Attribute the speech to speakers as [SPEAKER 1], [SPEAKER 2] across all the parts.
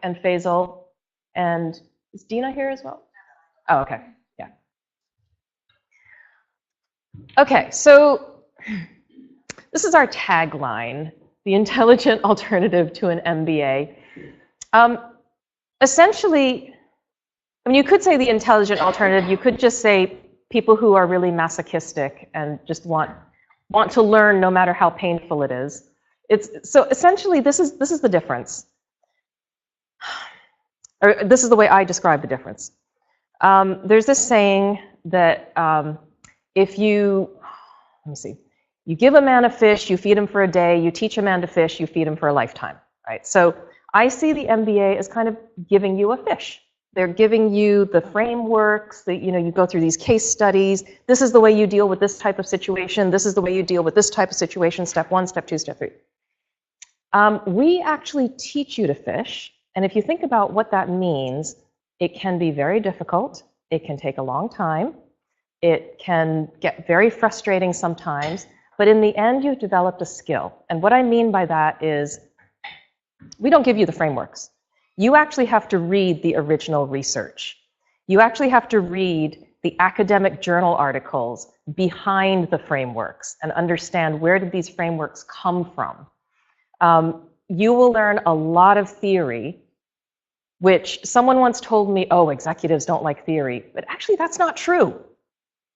[SPEAKER 1] and Faisal, and is Dina here as well? Oh, okay, yeah. Okay, so this is our tagline, the intelligent alternative to an MBA. Essentially, I mean, you could say the intelligent alternative, you could just say people who are really masochistic and just want to learn no matter how painful it is. So essentially, this is the difference. Or this is the way I describe the difference. There's this saying that if you, let me see, you give a man a fish, you feed him for a day, you teach a man to fish, you feed him for a lifetime, right? So I see the MBA as kind of giving you a fish. They're giving you the frameworks, you go through these case studies. This is the way you deal with this type of situation. This is the way you deal with this type of situation, step 1, step 2, step 3. We actually teach you to fish. And if you think about what that means, it can be very difficult. It can take a long time. It can get very frustrating sometimes. But in the end, you've developed a skill. And what I mean by that is we don't give you the frameworks. You actually have to read the original research. You actually have to read the academic journal articles behind the frameworks and understand where did these frameworks come from. You will learn a lot of theory, which someone once told me, oh, executives don't like theory. But actually, that's not true.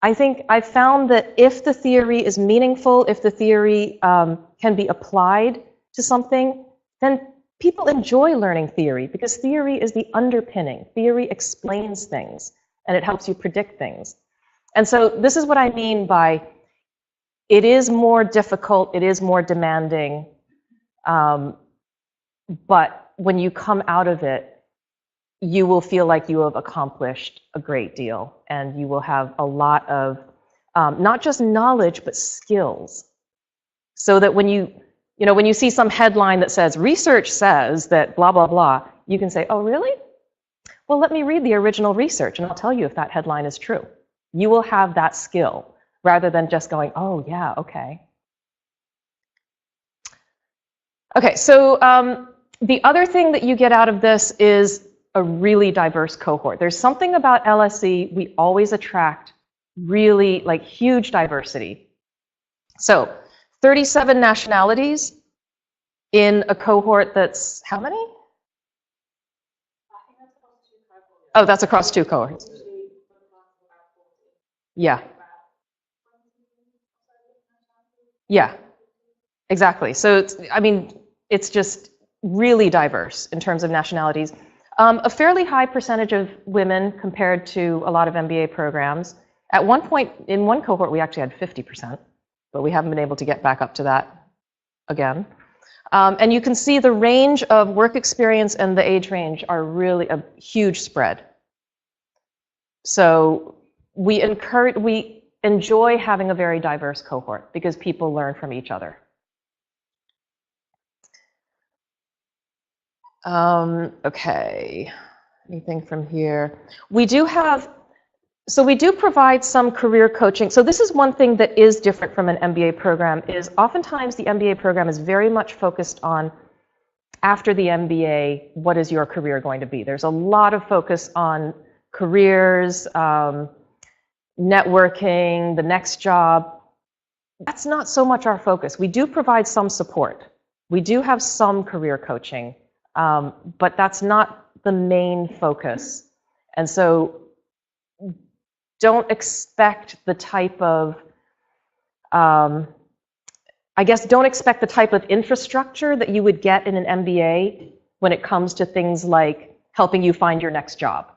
[SPEAKER 1] I think I've found that if the theory is meaningful, if the theory can be applied to something, then people enjoy learning theory because theory is the underpinning. Theory explains things and it helps you predict things. And so this is what I mean by it is more difficult, it is more demanding, but when you come out of it, you will feel like you have accomplished a great deal and you will have a lot of not just knowledge, but skills. So that when you see some headline that says, research says that blah, blah, blah, you can say, oh, really? Well, let me read the original research and I'll tell you if that headline is true. You will have that skill rather than just going, oh, yeah, okay. Okay, so the other thing that you get out of this is a really diverse cohort. There's something about LSE, we always attract really like huge diversity. So 37 nationalities in a cohort that's how many? Oh, that's across 2 cohorts. Yeah. Yeah, exactly. So it's just really diverse in terms of nationalities. A fairly high percentage of women compared to a lot of MBA programs. At one point, in one cohort, we actually had 50%, but we haven't been able to get back up to that again. And you can see the range of work experience and the age range are really a huge spread. So we enjoy having a very diverse cohort because people learn from each other. Okay, anything from here? We do provide some career coaching. So this is one thing that is different from an MBA program is oftentimes the MBA program is very much focused on after the MBA, what is your career going to be? There's a lot of focus on careers, networking, the next job. That's not so much our focus. We do provide some support. We do have some career coaching. But that's not the main focus. And so don't expect the type of, don't expect the type of infrastructure that you would get in an MBA when it comes to things like helping you find your next job.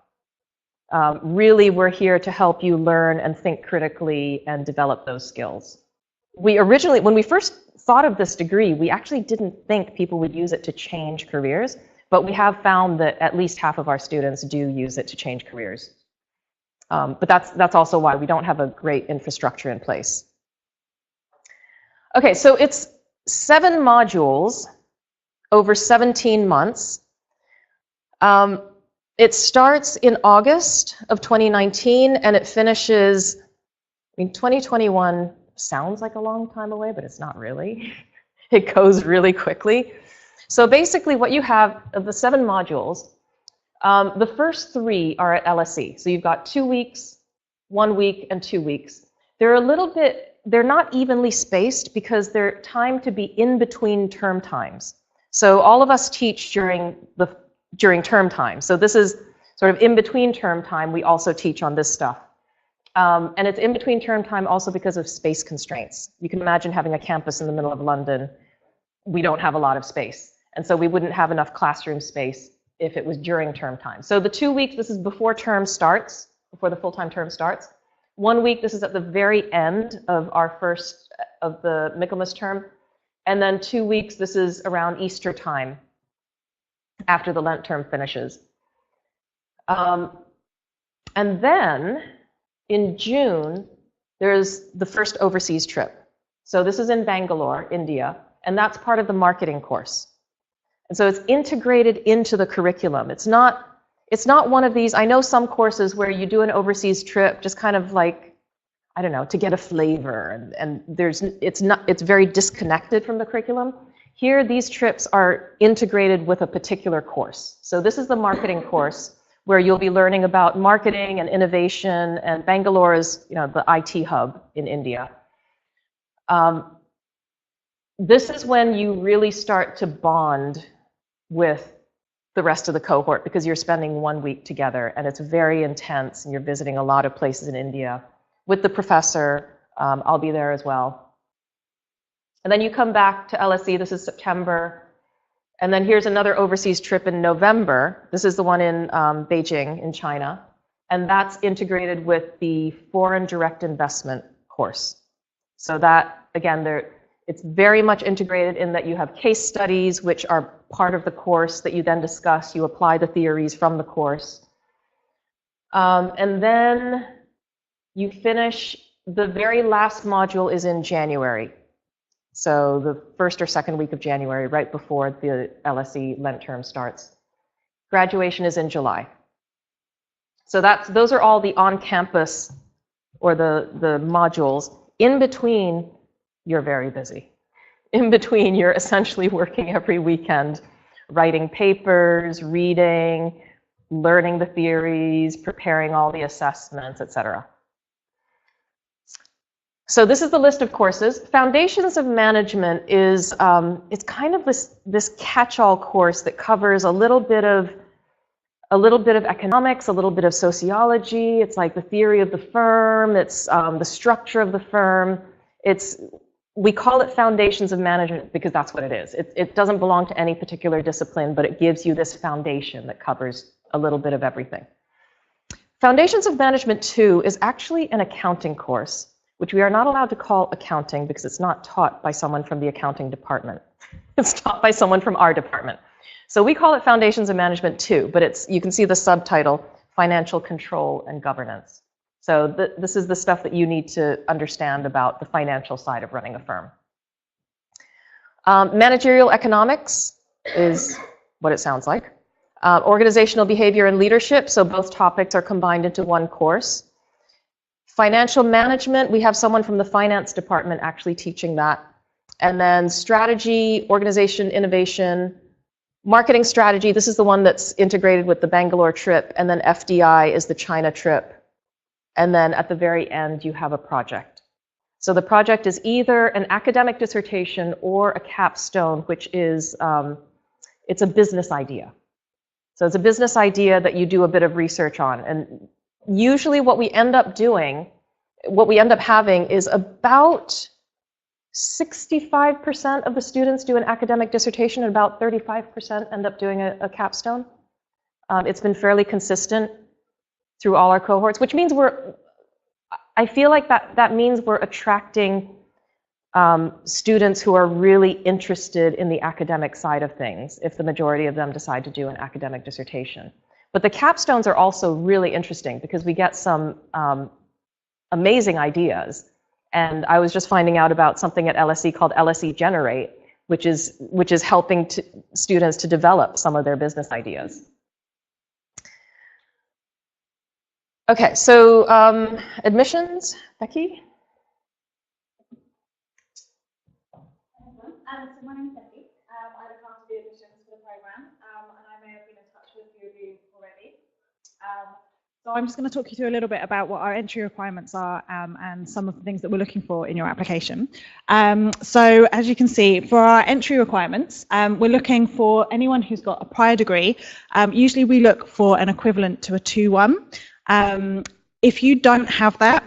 [SPEAKER 1] Really, we're here to help you learn and think critically and develop those skills. When we first thought of this degree, we actually didn't think people would use it to change careers, but we have found that at least half of our students do use it to change careers. But that's also why we don't have a great infrastructure in place. Okay, so it's 7 modules over 17 months. It starts in August of 2019 and it finishes, 2021 sounds like a long time away, but it's not really. It goes really quickly. So basically what you have of the 7 modules, the first 3 are at LSE. So you've got 2 weeks, 1 week, and 2 weeks. They're a little bit, they're not evenly spaced because they're timed to be in between term times. So all of us teach during term time. So this is sort of in between term time. We also teach on this stuff. And it's in between term time also because of space constraints. You can imagine having a campus in the middle of London. We don't have a lot of space. And so we wouldn't have enough classroom space if it was during term time. So the 2 weeks, this is before term starts, before the full-time term starts. 1 week, this is at the very end of our first, of the Michaelmas term. And then 2 weeks, this is around Easter time, after the Lent term finishes. And then in June, there's the first overseas trip. So this is in Bangalore, India, and that's part of the marketing course. And so it's integrated into the curriculum. It's not one of these, I know some courses where you do an overseas trip just kind of like, I don't know, to get a flavor, and it's very disconnected from the curriculum. Here, these trips are integrated with a particular course. So this is the marketing course where you'll be learning about marketing and innovation, and Bangalore is, you know, the IT hub in India. This is when you really start to bond with the rest of the cohort because you're spending 1 week together and it's very intense and you're visiting a lot of places in India with the professor. I'll be there as well. And then you come back to LSE, this is September. And then here's another overseas trip in November. This is the one in Beijing in China. And that's integrated with the foreign direct investment course. So that, again, it's very much integrated in that you have case studies, which are part of the course that you then discuss. You apply the theories from the course. And then you finish, the very last module is in January. So the first or second week of January, right before the LSE Lent term starts. Graduation is in July. So those are all the on-campus or the modules. In between, you're very busy. In between, you're essentially working every weekend, writing papers, reading, learning the theories, preparing all the assessments, etc. So this is the list of courses. Foundations of Management is it's kind of this catch-all course that covers a little bit of economics, a little bit of sociology. It's like the theory of the firm. It's the structure of the firm. We call it Foundations of Management because that's what it is. It doesn't belong to any particular discipline, but it gives you this foundation that covers a little bit of everything. Foundations of Management 2 is actually an accounting course, which we are not allowed to call accounting because it's not taught by someone from the accounting department. It's taught by someone from our department. So we call it Foundations of Management 2, but you can see the subtitle, Financial Control and Governance. So this is the stuff that you need to understand about the financial side of running a firm. Managerial Economics is what it sounds like. Organizational Behavior and Leadership, so both topics are combined into one course. Financial Management, we have someone from the finance department actually teaching that. And then Strategy, Organization, Innovation, Marketing Strategy, this is the one that's integrated with the Bangalore trip, and then FDI is the China trip. And then at the very end, you have a project. So the project is either an academic dissertation or a capstone, which is, it's a business idea. So it's a business idea that you do a bit of research on. And usually what we end up doing, what we end up having is about 65% of the students do an academic dissertation and about 35% end up doing a capstone. It's been fairly consistent through all our cohorts, which means I feel like that means we're attracting students who are really interested in the academic side of things, if the majority of them decide to do an academic dissertation. But the capstones are also really interesting because we get some amazing ideas. And I was just finding out about something at LSE called LSE Generate, which is helping students to develop some of their business ideas. Okay, so admissions, Becky?
[SPEAKER 2] So my name's Becky. I look after the So I'm just going to talk you through a little bit about what our entry requirements are and some of the things that we're looking for in your application. So as you can see, for our entry requirements, we're looking for anyone who's got a prior degree. Usually we look for an equivalent to a 2-1. If you don't have that,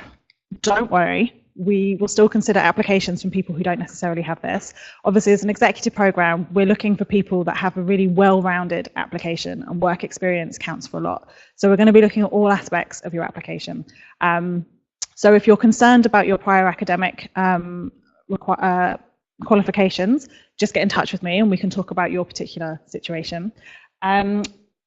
[SPEAKER 2] don't worry. We will still consider applications from people who don't necessarily have this. Obviously, as an executive program, we're looking for people that have a really well-rounded application, and work experience counts for a lot. So we're going to be looking at all aspects of your application. So if you're concerned about your prior academic qualifications, just get in touch with me and we can talk about your particular situation.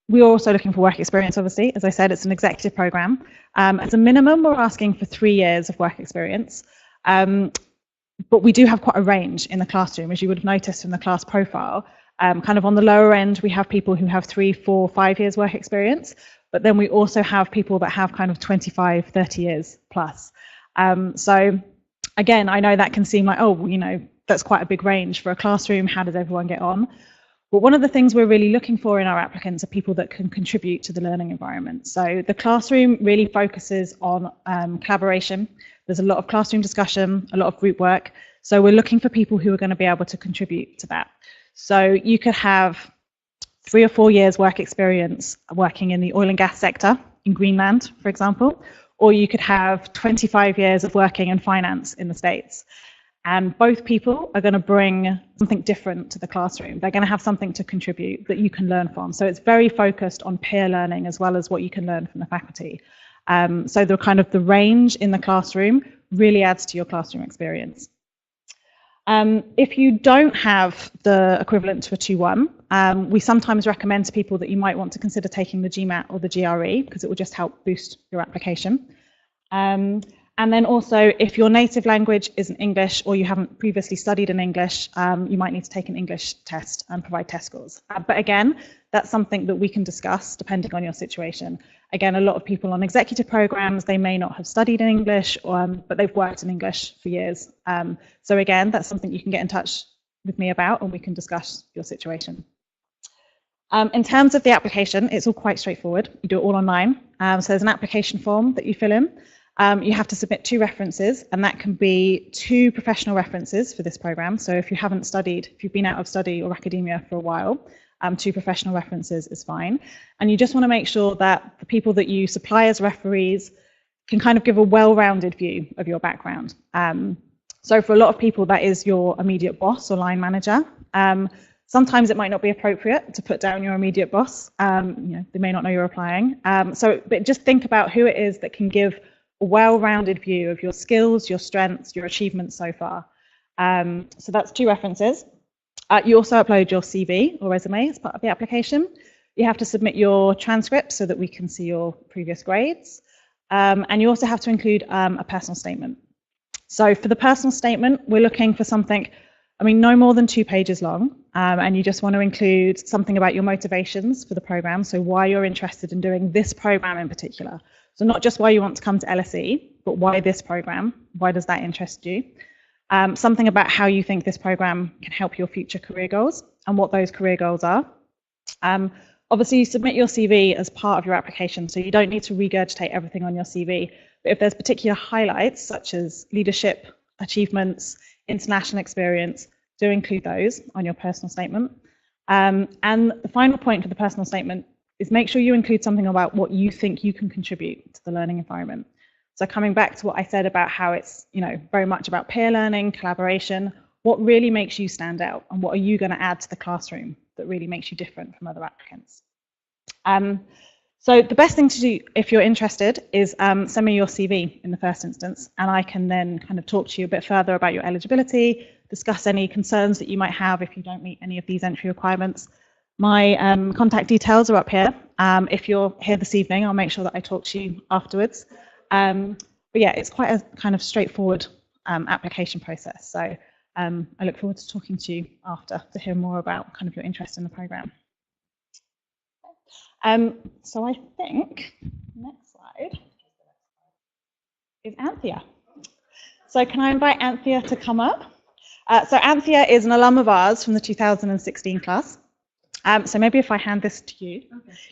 [SPEAKER 2] We're also looking for work experience, obviously. As I said, it's an executive program. As a minimum, we're asking for 3 years of work experience. But we do have quite a range in the classroom, as you would have noticed from the class profile. Kind of on the lower end, we have people who have 3, 4, 5 years work experience. But then we also have people that have kind of 25, 30 years plus. So again, I know that can seem like, oh, you know, that's quite a big range for a classroom. How does everyone get on? But one of the things we're really looking for in our applicants are people that can contribute to the learning environment. So the classroom really focuses on collaboration. There's a lot of classroom discussion, a lot of group work. So we're looking for people who are going to be able to contribute to that. So you could have 3 or 4 years work experience working in the oil and gas sector in Greenland, for example, or you could have 25 years of working in finance in the States. And both people are going to bring something different to the classroom. They're going to have something to contribute that you can learn from. So it's very focused on peer learning as well as what you can learn from the faculty. So the kind of the range in the classroom really adds to your classroom experience. If you don't have the equivalent to a 2-1, we sometimes recommend to people that you might want to consider taking the GMAT or the GRE because it will just help boost your application. And then also, if your native language isn't English or you haven't previously studied in English, you might need to take an English test and provide test scores. But again, that's something that we can discuss depending on your situation. Again, a lot of people on executive programs, they may not have studied in English, but they've worked in English for years. So again, that's something you can get in touch with me about and we can discuss your situation. In terms of the application, it's all quite straightforward. You do it all online. So there's an application form that you fill in. You have to submit 2 references, and that can be 2 professional references for this program. So if you haven't studied, if you've been out of study or academia for a while, 2 professional references is fine. And you just want to make sure that the people that you supply as referees can kind of give a well-rounded view of your background. So for a lot of people, that is your immediate boss or line manager. Sometimes it might not be appropriate to put down your immediate boss. You know, they may not know you're applying. But just think about who it is that can give a well-rounded view of your skills, your strengths, your achievements so far. So that's 2 references. You also upload your CV or resume as part of the application. You have to submit your transcript so that we can see your previous grades. And you also have to include a personal statement. So for the personal statement, we're looking for something, I mean, no more than 2 pages long. And you just want to include something about your motivations for the program. So why you're interested in doing this program in particular. So not just why you want to come to LSE, but why this program, why does that interest you? Something about how you think this program can help your future career goals and what those career goals are. Obviously, you submit your CV as part of your application, so you don't need to regurgitate everything on your CV. But if there's particular highlights, such as leadership, achievements, international experience, do include those on your personal statement. And the final point for the personal statement is make sure you include something about what you think you can contribute to the learning environment. So coming back to what I said about how it's, you know, very much about peer learning, collaboration, what really makes you stand out and what are you going to add to the classroom that really makes you different from other applicants. So the best thing to do if you're interested is send me your CV in the first instance, and I can then kind of talk to you a bit further about your eligibility, discuss any concerns that you might have if you don't meet any of these entry requirements. My contact details are up here. If you're here this evening, I'll make sure that I talk to you afterwards. But yeah, it's quite a kind of straightforward application process. So I look forward to talking to you after to hear more about kind of your interest in the program. So I think next slide is Anthea. So can I invite Anthea to come up? So Anthea is an alum of ours from the 2016 class. So maybe if I hand this to you,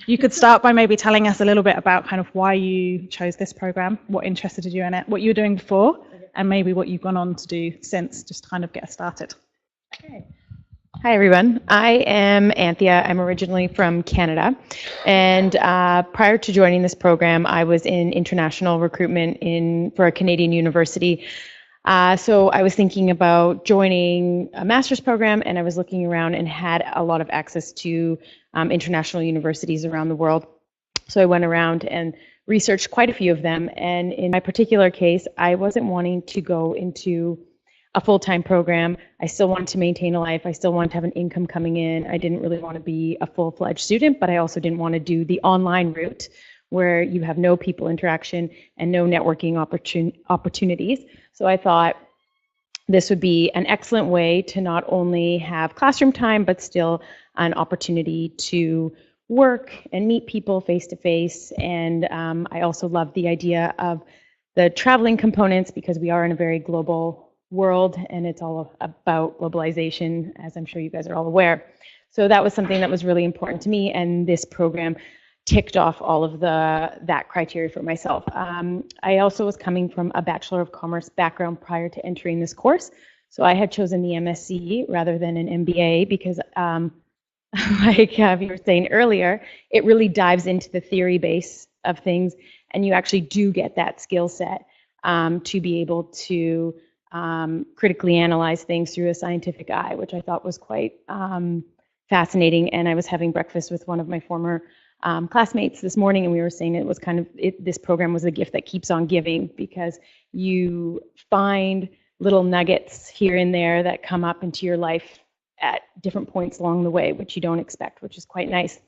[SPEAKER 2] you could start by maybe telling us a little bit about kind of why you chose this program, what interested you in it, what you were doing before, and maybe what you've gone on to do since, just to kind of get us started.
[SPEAKER 3] Okay. Hi, everyone. I am Anthea. I'm originally from Canada. And prior to joining this program, I was in international recruitment for a Canadian university. So I was thinking about joining a master's program, and I was looking around and had a lot of access to international universities around the world. So I went around and researched quite a few of them. And in my particular case, I wasn't wanting to go into a full-time program. I still wanted to maintain a life. I still wanted to have an income coming in. I didn't really want to be a full-fledged student, but I also didn't want to do the online route where you have no people interaction and no networking opportunities. So I thought this would be an excellent way to not only have classroom time, but still an opportunity to work and meet people face to face. And I also love the idea of the traveling components because we are in a very global world and it's all about globalization, as I'm sure you guys are all aware. So that was something that was really important to me, and this program ticked off all of that criteria for myself. I also was coming from a Bachelor of Commerce background prior to entering this course, so I had chosen the MSc rather than an MBA because like you were saying earlier, it really dives into the theory base of things, and you actually do get that skill set to be able to critically analyze things through a scientific eye, which I thought was quite fascinating. And I was having breakfast with one of my former classmates this morning, and we were saying it was kind of, this program was a gift that keeps on giving because you find little nuggets here and there that come up into your life at different points along the way, which you don't expect, which is quite nice.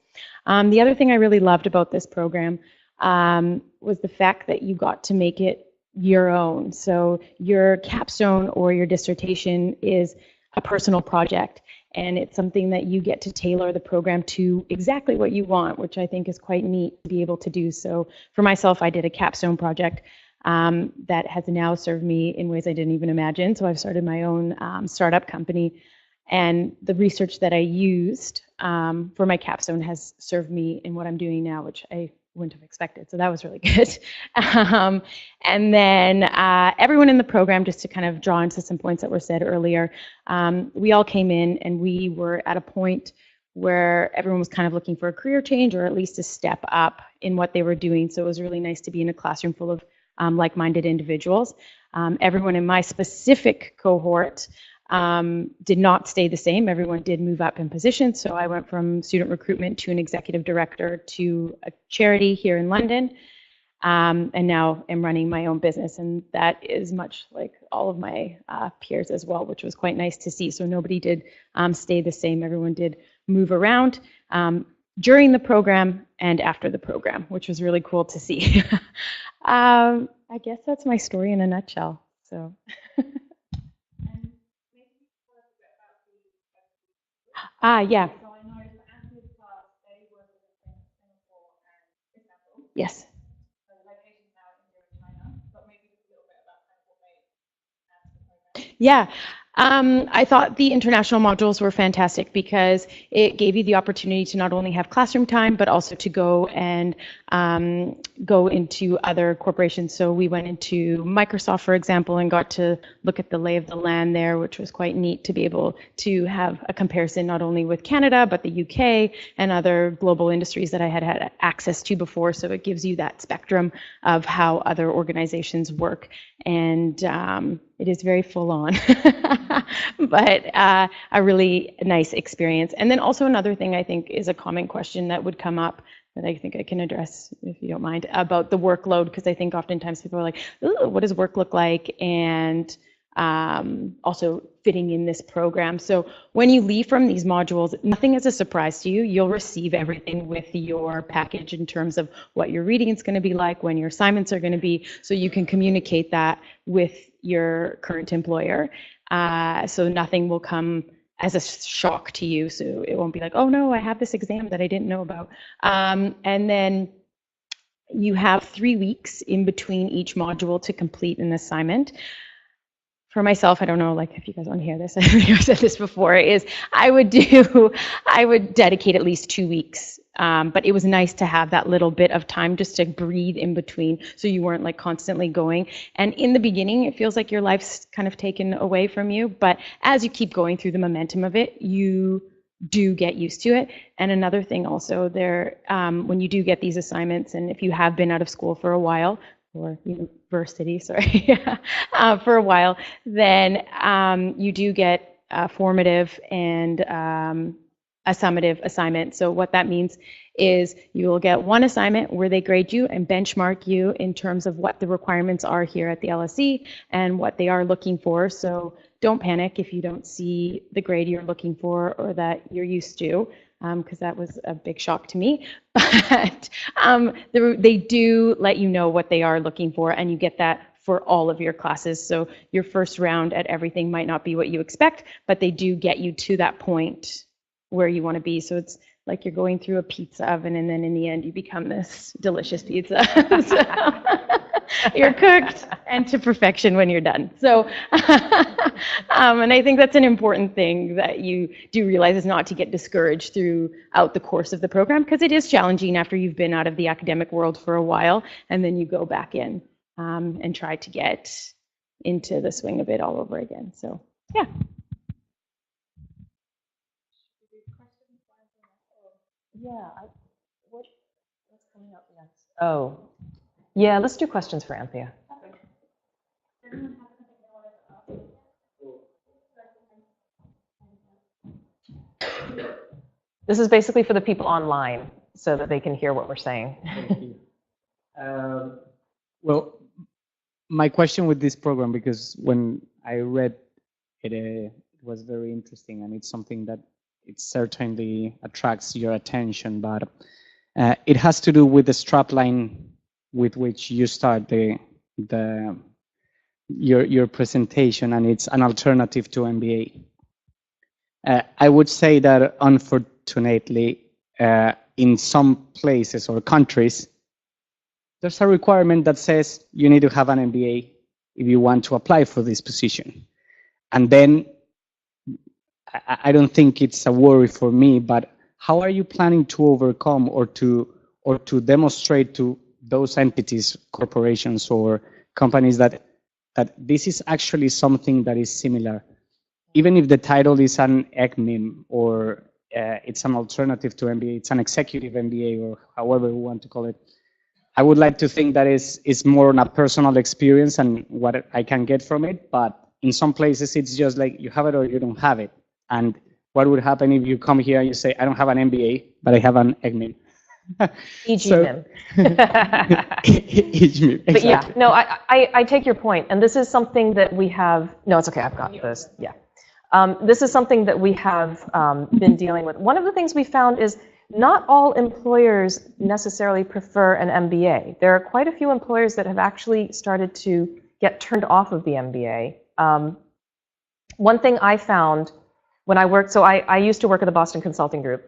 [SPEAKER 3] The other thing I really loved about this program was the fact that you got to make it your own. So your capstone or your dissertation is a personal project, and it's something that you get to tailor the program to exactly what you want, which I think is quite neat to be able to do. So for myself, I did a capstone project that has now served me in ways I didn't even imagine. So I've started my own startup company, and the research that I used for my capstone has served me in what I'm doing now, which I wouldn't have expected. So that was really good. And then everyone in the program, just to kind of draw into some points that were said earlier, we all came in and we were at a point where everyone was kind of looking for a career change or at least a step up in what they were doing. So it was really nice to be in a classroom full of like-minded individuals. Everyone in my specific cohort did not stay the same. Everyone did move up in position. So I went from student recruitment to an executive director to a charity here in London, and now I'm running my own business. And that is much like all of my peers as well, which was quite nice to see. So nobody did stay the same. Everyone did move around during the program and after the program, which was really cool to see. I guess that's my story in a nutshell. So. Yeah.
[SPEAKER 2] So I know for Anthony's class, they work in Singapore and Istanbul.
[SPEAKER 3] Yes.
[SPEAKER 2] So the location's now in India and China, but maybe just a little bit about kind of what made the program.
[SPEAKER 3] Yeah. I thought the international modules were fantastic because it gave you the opportunity to not only have classroom time, but also to go and go into other corporations. So we went into Microsoft, for example, and got to look at the lay of the land there, which was quite neat to be able to have a comparison not only with Canada, but the UK and other global industries that I had had access to before. So it gives you that spectrum of how other organizations work. And it is very full on, but a really nice experience. And then also another thing I think is a common question that would come up that I think I can address, if you don't mind, about the workload, because I think oftentimes people are like, ooh, what does work look like? And also fitting in this program. So when you leave from these modules, nothing is a surprise to you. You'll receive everything with your package in terms of what your reading is going to be like, when your assignments are going to be, so you can communicate that with your current employer. So nothing will come as a shock to you. So it won't be like, oh no, I have this exam that I didn't know about. And then you have 3 weeks in between each module to complete an assignment. for myself, I don't know, like if you guys want to hear this, I think I've said this before, is I would dedicate at least 2 weeks. But it was nice to have that little bit of time just to breathe in between, so you weren't like constantly going. And in the beginning, it feels like your life's kind of taken away from you. But as you keep going through the momentum of it, you do get used to it. And another thing also there, when you do get these assignments, and if you have been out of school for a while, or university, sorry, for a while, then you do get a formative and a summative assignment. So what that means is you will get one assignment where they grade you and benchmark you in terms of what the requirements are here at the LSE and what they are looking for. So don't panic if you don't see the grade you're looking for or that you're used to, because that was a big shock to me. But they do let you know what they are looking for, and you get that for all of your classes. So your first round at everything might not be what you expect, but they do get you to that point where you want to be. So it's like you're going through a pizza oven, and then in the end you become this delicious pizza. So you're cooked and to perfection when you're done. So and I think that's an important thing that you do realize, is not to get discouraged throughout the course of the program, because it is challenging after you've been out of the academic world for a while, and then you go back in and try to get into the swing of it all over again. So yeah.
[SPEAKER 1] Yeah, what's coming up next? Oh, yeah, let's do questions for Anthea. This is basically for the people online, so that they can hear what we're saying.
[SPEAKER 4] Thank you. Well, my question with this program, because when I read it, it was very interesting, and it's something that it certainly attracts your attention, but it has to do with the strapline with which you start your presentation, and it's an alternative to MBA. I would say that unfortunately, in some places or countries, there's a requirement that says you need to have an MBA if you want to apply for this position. And then I don't think it's a worry for me, but how are you planning to overcome or to demonstrate to those entities, corporations or companies that this is actually something that is similar? Even if the title is an EGMiM or it's an alternative to MBA, it's an executive MBA or however we want to call it, I would like to think that is more on a personal experience and what I can get from it. But in some places, it's just like you have it or you don't have it. And what would happen if you come here and you say, I don't have an MBA, but I have an EGMiM?
[SPEAKER 1] EGMiM.
[SPEAKER 4] EGMiM, exactly.
[SPEAKER 1] But yeah, no, I take your point. And this is something that we have, no, it's okay, I've got this, yeah. This is something that we have been dealing with. One of the things we found is not all employers necessarily prefer an MBA. There are quite a few employers that have actually started to get turned off of the MBA. One thing I found when I worked, so I used to work at the Boston Consulting Group,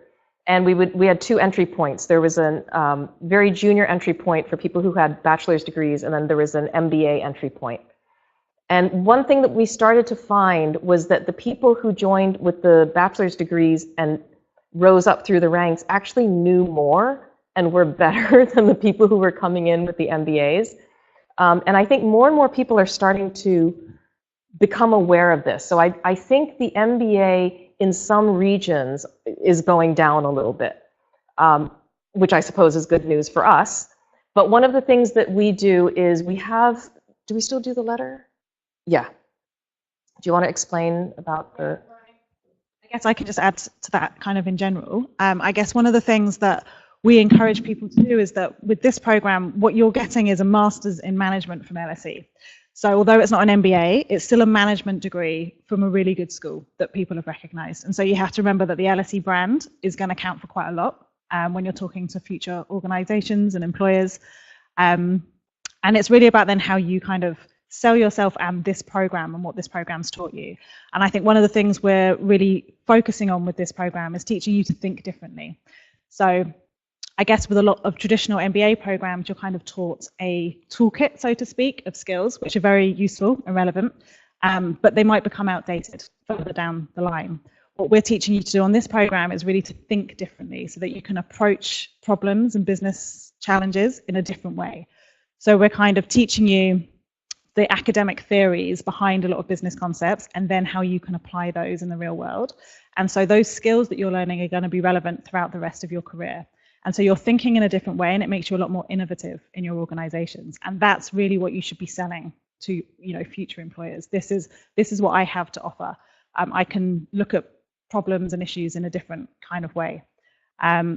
[SPEAKER 1] and we had two entry points. There was a very junior entry point for people who had bachelor's degrees, and then there was an MBA entry point. And one thing that we started to find was that the people who joined with the bachelor's degrees and rose up through the ranks actually knew more and were better than the people who were coming in with the MBAs. And I think more and more people are starting to become aware of this. So I think the MBA in some regions is going down a little bit, which I suppose is good news for us. But one of the things that we do is we have, do we still do the letter? Yeah. Do you want to explain about the...
[SPEAKER 2] I guess I can just add to that kind of in general. I guess one of the things that we encourage people to do is that with this program, what you're getting is a master's in management from LSE. So although it's not an MBA, it's still a management degree from a really good school that people have recognized. And so you have to remember that the LSE brand is going to count for quite a lot when you're talking to future organizations and employers. And it's really about then how you kind of sell yourself and this program and what this program's taught you. And I think one of the things we're really focusing on with this program is teaching you to think differently. So I guess with a lot of traditional MBA programs, you're kind of taught a toolkit, so to speak, of skills, which are very useful and relevant. but they might become outdated further down the line. What we're teaching you to do on this program is really to think differently so that you can approach problems and business challenges in a different way. So we're kind of teaching you the academic theories behind a lot of business concepts and then how you can apply those in the real world. And so those skills that you're learning are going to be relevant throughout the rest of your career. And so you're thinking in a different way, and it makes you a lot more innovative in your organizations. And that's really what you should be selling to, future employers. This is what I have to offer. I can look at problems and issues in a different kind of way.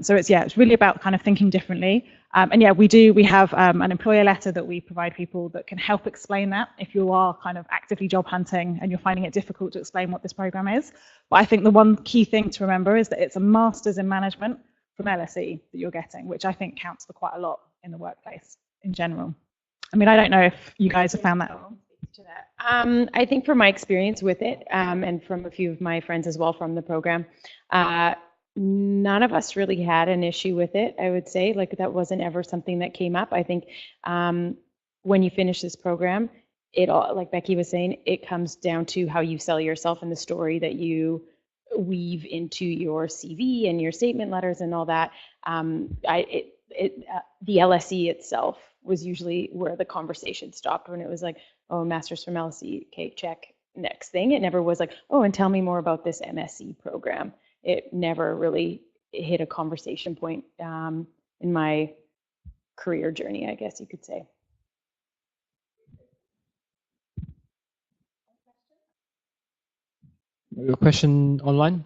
[SPEAKER 2] So it's really about kind of thinking differently. And yeah, we have an employer letter that we provide people that can help explain that if you are kind of actively job hunting and you're finding it difficult to explain what this program is. But I think the one key thing to remember is that it's a master's in management from LSE that you're getting, which I think counts for quite a lot in the workplace in general. I mean, I don't know if you guys have found that.
[SPEAKER 3] To that. I think from my experience with it, and from a few of my friends as well from the program, none of us really had an issue with it, I would say. Like, that wasn't ever something that came up. I think when you finish this program, it all, like Becky was saying, it comes down to how you sell yourself and the story that you weave into your CV and your statement letters and all that. The LSE itself was usually where the conversation stopped, when it was like, oh, master's from LSE, okay, check, next thing. It never was like, oh, and tell me more about this MSc program. It never really hit a conversation point in my career journey, I guess you could say.
[SPEAKER 5] A question online.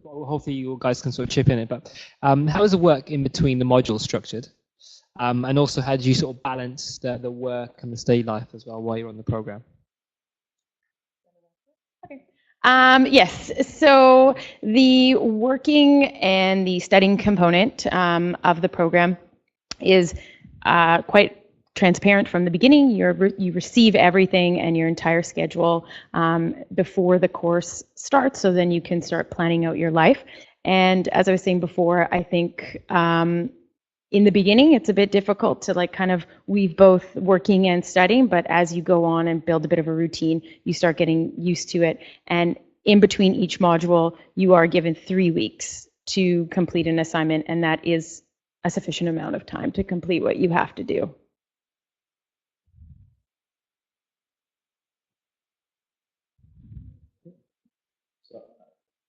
[SPEAKER 5] Hopefully you guys can sort of chip in it, but how is the work in between the modules structured? And also, how do you sort of balance the work and the study life as well while you're on the program?
[SPEAKER 3] Yes, so the working and the studying component of the program is quite transparent from the beginning. You receive everything and your entire schedule before the course starts, so then you can start planning out your life. And as I was saying before, I think in the beginning it's a bit difficult to like kind of weave both working and studying, but as you go on and build a bit of a routine, you start getting used to it. And in between each module, you are given 3 weeks to complete an assignment, and that is a sufficient amount of time to complete what you have to do.
[SPEAKER 6] So,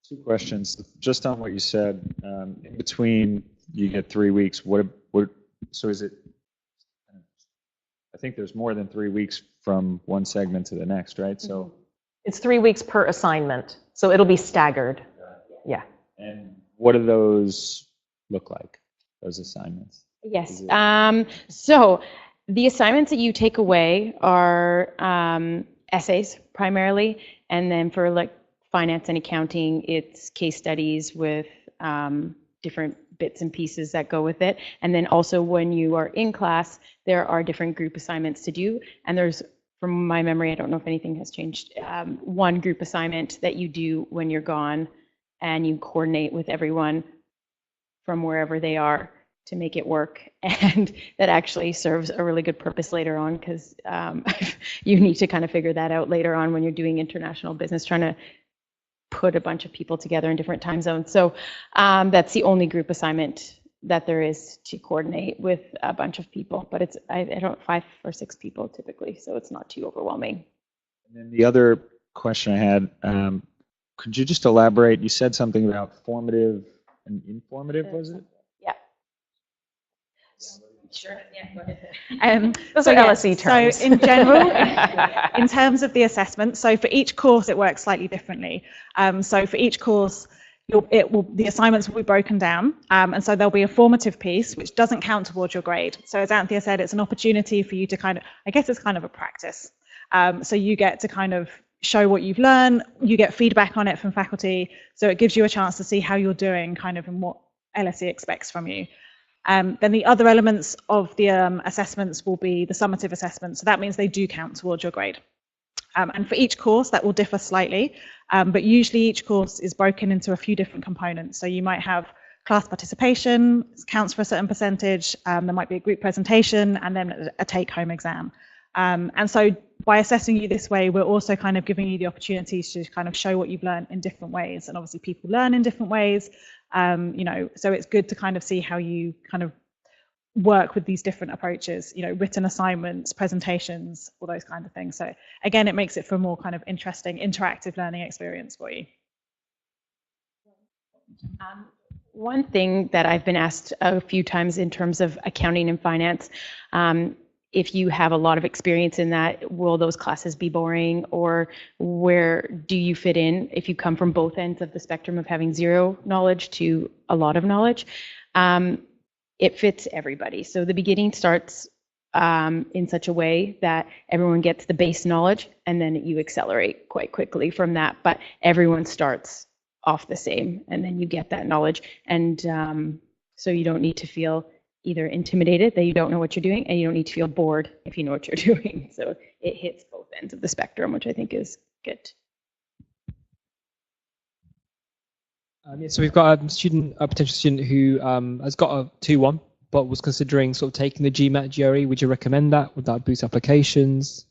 [SPEAKER 6] 2 questions. Just on what you said, in between you get 3 weeks. So is it? I think there's more than 3 weeks from one segment to the next, right? So
[SPEAKER 1] it's 3 weeks per assignment, so it'll be staggered. Yeah.
[SPEAKER 6] And what do those look like? Those assignments?
[SPEAKER 3] Yes. So the assignments that you take away are essays primarily, and then for like finance and accounting, it's case studies with different bits and pieces that go with it. And then also when you are in class, there are different group assignments to do. And there's, from my memory, I don't know if anything has changed, one group assignment that you do when you're gone, and you coordinate with everyone from wherever they are to make it work. And that actually serves a really good purpose later on, because you need to kind of figure that out later on when you're doing international business, trying to put a bunch of people together in different time zones. So that's the only group assignment that there is to coordinate with a bunch of people, but it's I don't 5 or 6 people typically, so it's not too overwhelming.
[SPEAKER 6] And then the other question I had, could you just elaborate? You said something about formative and informative, was it?
[SPEAKER 3] Yeah. Sure. Yeah. Go ahead.
[SPEAKER 1] Those are LSE terms.
[SPEAKER 2] So in general, in terms of the assessment, so for each course it works slightly differently. So for each course, the assignments will be broken down, and so there'll be a formative piece which doesn't count towards your grade. So as Anthea said, it's an opportunity for you to kind of, I guess it's kind of a practice. So you get to kind of show what you've learned, you get feedback on it from faculty, so it gives you a chance to see how you're doing kind of in what LSE expects from you. Then the other elements of the assessments will be the summative assessments, so that means they do count towards your grade. And for each course, that will differ slightly, but usually each course is broken into a few different components. So you might have class participation, counts for a certain percentage, there might be a group presentation, and then a take-home exam. And so by assessing you this way, we're also kind of giving you the opportunities to kind of show what you've learned in different ways. And obviously people learn in different ways, you know, so it's good to kind of see how you kind of work with these different approaches, you know, written assignments, presentations, all those kinds of things. So again, it makes it for a more kind of interesting, interactive learning experience for you.
[SPEAKER 3] One thing that I've been asked a few times in terms of accounting and finance, if you have a lot of experience in that, will those classes be boring, or where do you fit in if you come from both ends of the spectrum of having zero knowledge to a lot of knowledge? It fits everybody. So the beginning starts in such a way that everyone gets the base knowledge, and then you accelerate quite quickly from that, but everyone starts off the same, and then you get that knowledge. And so you don't need to feel either intimidated that you don't know what you're doing, and you don't need to feel bored if you know what you're doing. So it hits both ends of the spectrum, which I think is good.
[SPEAKER 5] So we've got a potential student who has got a 2-1, but was considering sort of taking the GMAT GRE. Would you recommend that? Would that boost applications?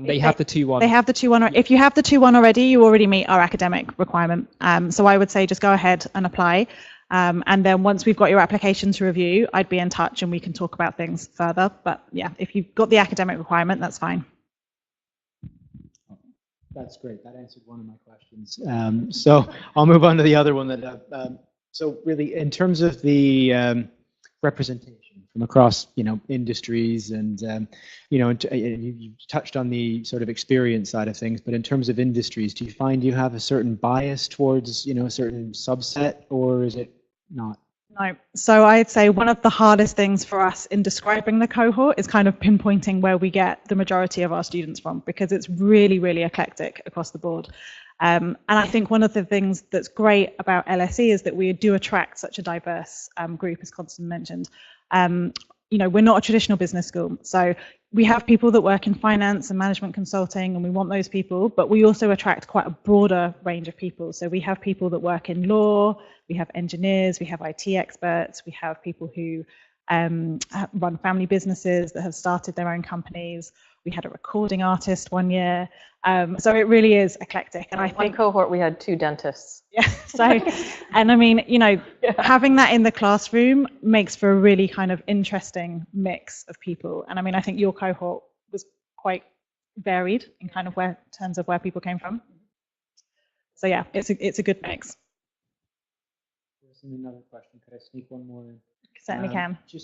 [SPEAKER 5] They have the 2-1.
[SPEAKER 2] They have the 2-1. If you have the 2-1 already, you already meet our academic requirement. So I would say just go ahead and apply. And then once we've got your application to review, I'd be in touch and we can talk about things further. But yeah, if you've got the academic requirement, that's fine.
[SPEAKER 7] That's great. That answered one of my questions. So I'll move on to the other one that. So really, in terms of the representation from across, you know, industries, and you know, you touched on the sort of experience side of things, but in terms of industries, do you find you have a certain bias towards, you know, a certain subset, or is it not?
[SPEAKER 2] No. So I'd say one of the hardest things for us in describing the cohort is kind of pinpointing where we get the majority of our students from, because it's really, really eclectic across the board. And I think one of the things that's great about LSE is that we do attract such a diverse group, as Constance mentioned. You know, we're not a traditional business school, so we have people that work in finance and management consulting, and we want those people, but we also attract quite a broader range of people. So we have people that work in law, we have engineers, we have IT experts, we have people who run family businesses that have started their own companies. We had a recording artist one year. So it really is eclectic. And I think
[SPEAKER 1] one cohort, we had 2 dentists.
[SPEAKER 2] Yeah. So, and I mean, you know, having that in the classroom makes for a really kind of interesting mix of people. And I mean, I think your cohort was quite varied in kind of in terms of where people came from. So yeah, it's a good mix.
[SPEAKER 7] There's another question. Could I sneak one more in?
[SPEAKER 2] Certainly can.
[SPEAKER 7] So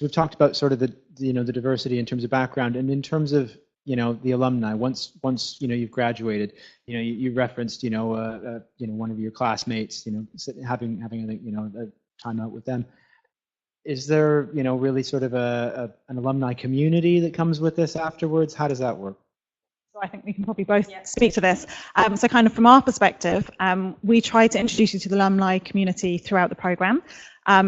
[SPEAKER 7] we've talked about sort of the you know, the diversity in terms of background, and in terms of, you know, the alumni. Once you know, you've graduated, you know, you referenced, you know, one of your classmates, you know, having you know, a time out with them. Is there, you know, really sort of an alumni community that comes with this afterwards? How does that work?
[SPEAKER 2] So I think we can probably both speak to this. So kind of from our perspective, we try to introduce you to the alumni community throughout the program.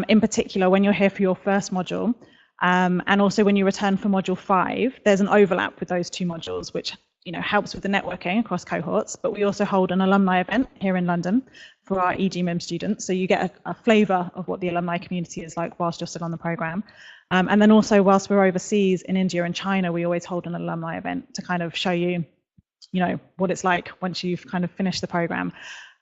[SPEAKER 2] In particular, when you're here for your first module, and also when you return for module 5, there's an overlap with those 2 modules, which, you know, helps with the networking across cohorts. But we also hold an alumni event here in London for our EGMiM students, so you get a flavour of what the alumni community is like whilst you're still on the program. And then also, whilst we're overseas in India and China, we always hold an alumni event to kind of show you, you know, what it's like once you've kind of finished the program.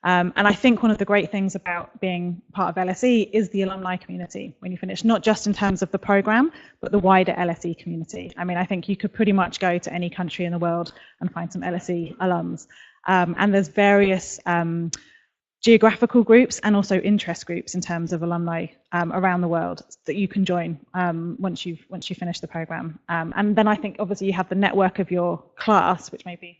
[SPEAKER 2] And I think one of the great things about being part of LSE is the alumni community when you finish, not just in terms of the program, but the wider LSE community. I mean, I think you could pretty much go to any country in the world and find some LSE alums. And there's various geographical groups and also interest groups in terms of alumni around the world that you can join once you finish the program. And then I think obviously you have the network of your class, which may be.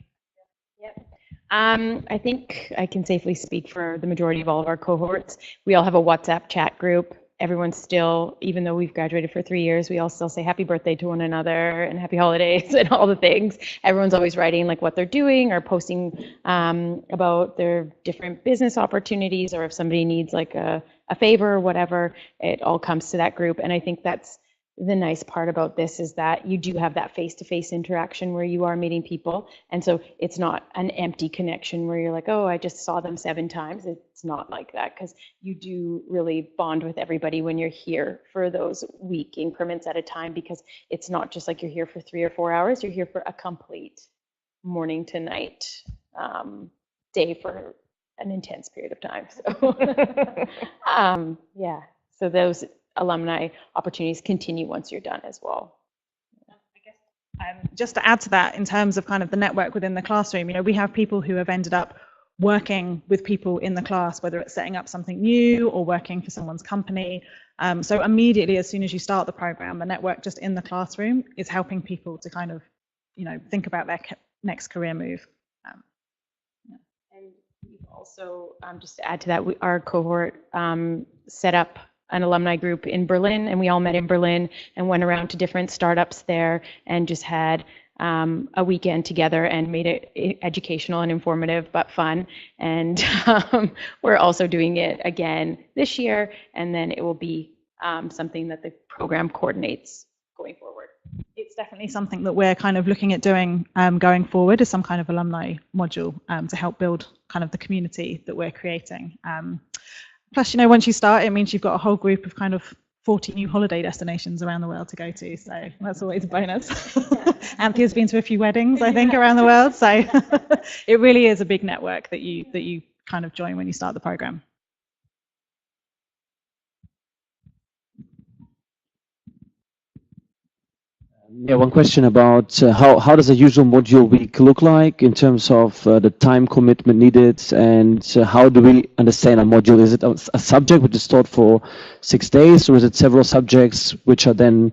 [SPEAKER 3] Yep. I think I can safely speak for the majority of all of our cohorts. We all have a WhatsApp chat group. Everyone's still, even though we've graduated for 3 years, we all still say happy birthday to one another and happy holidays and all the things. Everyone's always writing like what they're doing or posting about their different business opportunities, or if somebody needs like a favor or whatever, it all comes to that group. And I think that's the nice part about this is that you do have that face-to-face interaction where you are meeting people. And so it's not an empty connection where you're like, oh, I just saw them 7 times. It's not like that, because you do really bond with everybody when you're here for those week increments at a time, because it's not just like you're here for 3 or 4 hours, you're here for a complete morning to night day for an intense period of time. So yeah, so those alumni opportunities continue once you're done as well.
[SPEAKER 2] Just to add to that, in terms of kind of the network within the classroom, we have people who have ended up working with people in the class, whether it's setting up something new or working for someone's company. So immediately, as soon as you start the program, the network just in the classroom is helping people to kind of, think about their next career move.
[SPEAKER 3] And we've also, just to add to that, our cohort set up an alumni group in Berlin, and we all met in Berlin and went around to different startups there and just had a weekend together and made it educational and informative but fun. And we're also doing it again this year, and then it will be something that the program coordinates going forward.
[SPEAKER 2] It's definitely something that we're kind of looking at doing going forward, as some kind of alumni module to help build kind of the community that we're creating. Plus, once you start, it means you've got a whole group of kind of 40 new holiday destinations around the world to go to. So that's always a bonus. Anthea's been to a few weddings, I think, around the world. So it really is a big network that you kind of join when you start the program.
[SPEAKER 8] Yeah, one question about how does a usual module week look like in terms of the time commitment needed, and how do we understand a module? Is it a subject which is taught for 6 days, or is it several subjects which are then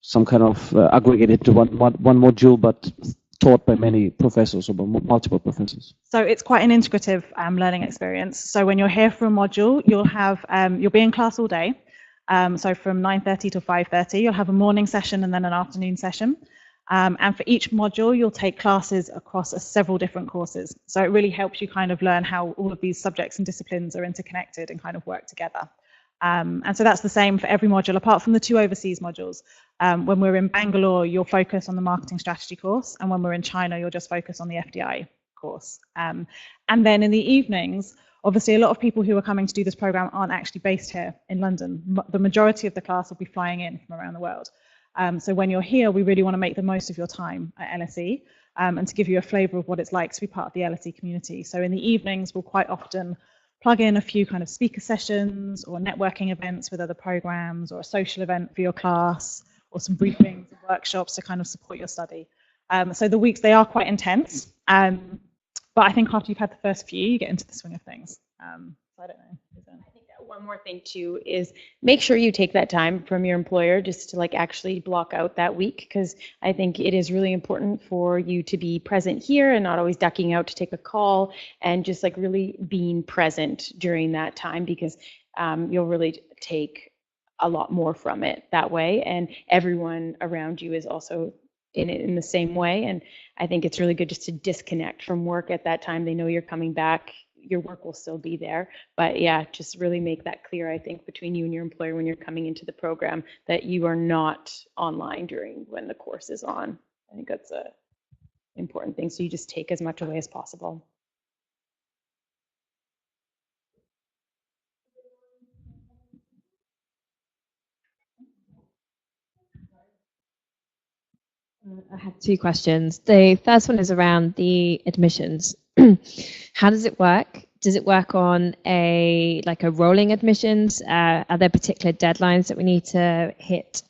[SPEAKER 8] some kind of aggregated to one module but taught by many professors or by multiple professors?
[SPEAKER 2] So it's quite an integrative learning experience. So when you're here for a module, you'll be in class all day. So from 9:30 to 5:30, you'll have a morning session and then an afternoon session. And for each module, you'll take classes across several different courses. So it really helps you kind of learn how all of these subjects and disciplines are interconnected and kind of work together. And so that's the same for every module, apart from the 2 overseas modules. When we're in Bangalore, you'll focus on the marketing strategy course. And when we're in China, you'll just focus on the FDI course. And then in the evenings, obviously, a lot of people who are coming to do this program aren't actually based here in London. The majority of the class will be flying in from around the world. So when you're here, we really want to make the most of your time at LSE and to give you a flavour of what it's like to be part of the LSE community. So in the evenings, we'll quite often plug in a few kind of speaker sessions or networking events with other programs, or a social event for your class, or some briefings and workshops to kind of support your study. So the weeks, they are quite intense. But I think after you've had the first few, you get into the swing of things. So I don't know.
[SPEAKER 3] I think that one more thing too is make sure you take that time from your employer just to actually block out that week, because I think it is really important for you to be present here and not always ducking out to take a call, and just really being present during that time, because you'll really take a lot more from it that way, and everyone around you is also in it in the same way. And I think it's really good just to disconnect from work at that time. They know you're coming back, your work will still be there, but yeah, just really make that clear, I think, between you and your employer when you're coming into the program, that you are not online during when the course is on. I think that's a important thing, so you just take as much away as possible.
[SPEAKER 9] I have 2 questions. The first one is around the admissions. How does it work? Does it work on a rolling admissions? Are there particular deadlines that we need to hit?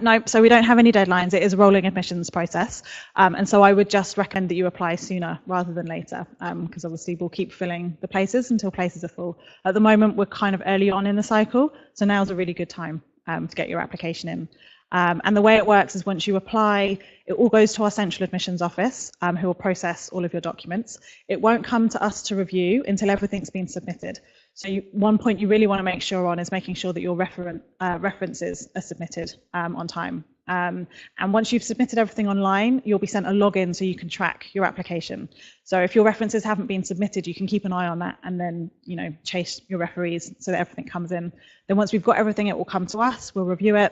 [SPEAKER 2] No, so we don't have any deadlines. It is a rolling admissions process. And so I would just recommend that you apply sooner rather than later, because obviously we'll keep filling the places until places are full. At the moment, we're kind of early on in the cycle, so now's a really good time to get your application in. And the way it works is once you apply, it all goes to our central admissions office, who will process all of your documents. It won't come to us to review until everything's been submitted. So one point you really want to make sure on is making sure that your references are submitted on time. And once you've submitted everything online, you'll be sent a login so you can track your application. So if your references haven't been submitted, you can keep an eye on that and then chase your referees so that everything comes in. Then once we've got everything, it will come to us, we'll review it.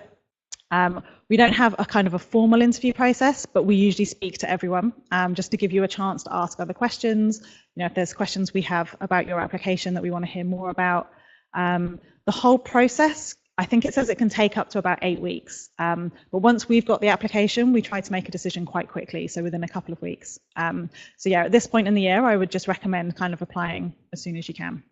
[SPEAKER 2] We don't have a kind of a formal interview process, but we usually speak to everyone just to give you a chance to ask other questions. You know, if there's questions we have about your application that we want to hear more about. The whole process, I think it says it can take up to about 8 weeks. But once we've got the application, we try to make a decision quite quickly, so within a couple of weeks. So yeah, at this point in the year, I would just recommend kind of applying as soon as you can.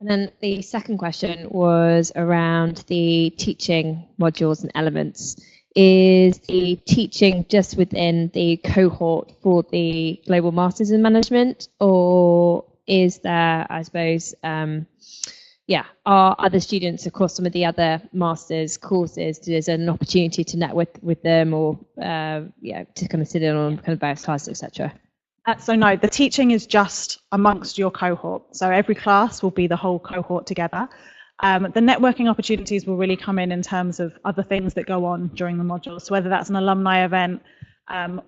[SPEAKER 9] And then the second question was around the teaching modules and elements. Is the teaching just within the cohort for the Global Masters in Management, or is there, I suppose, are other students across some of the other Masters courses, there's an opportunity to network with them, or to kind of sit in on kind of various classes, etc.?
[SPEAKER 2] So no, the teaching is just amongst your cohort. So every class will be the whole cohort together. The networking opportunities will really come in terms of other things that go on during the modules. So whether that's an alumni event,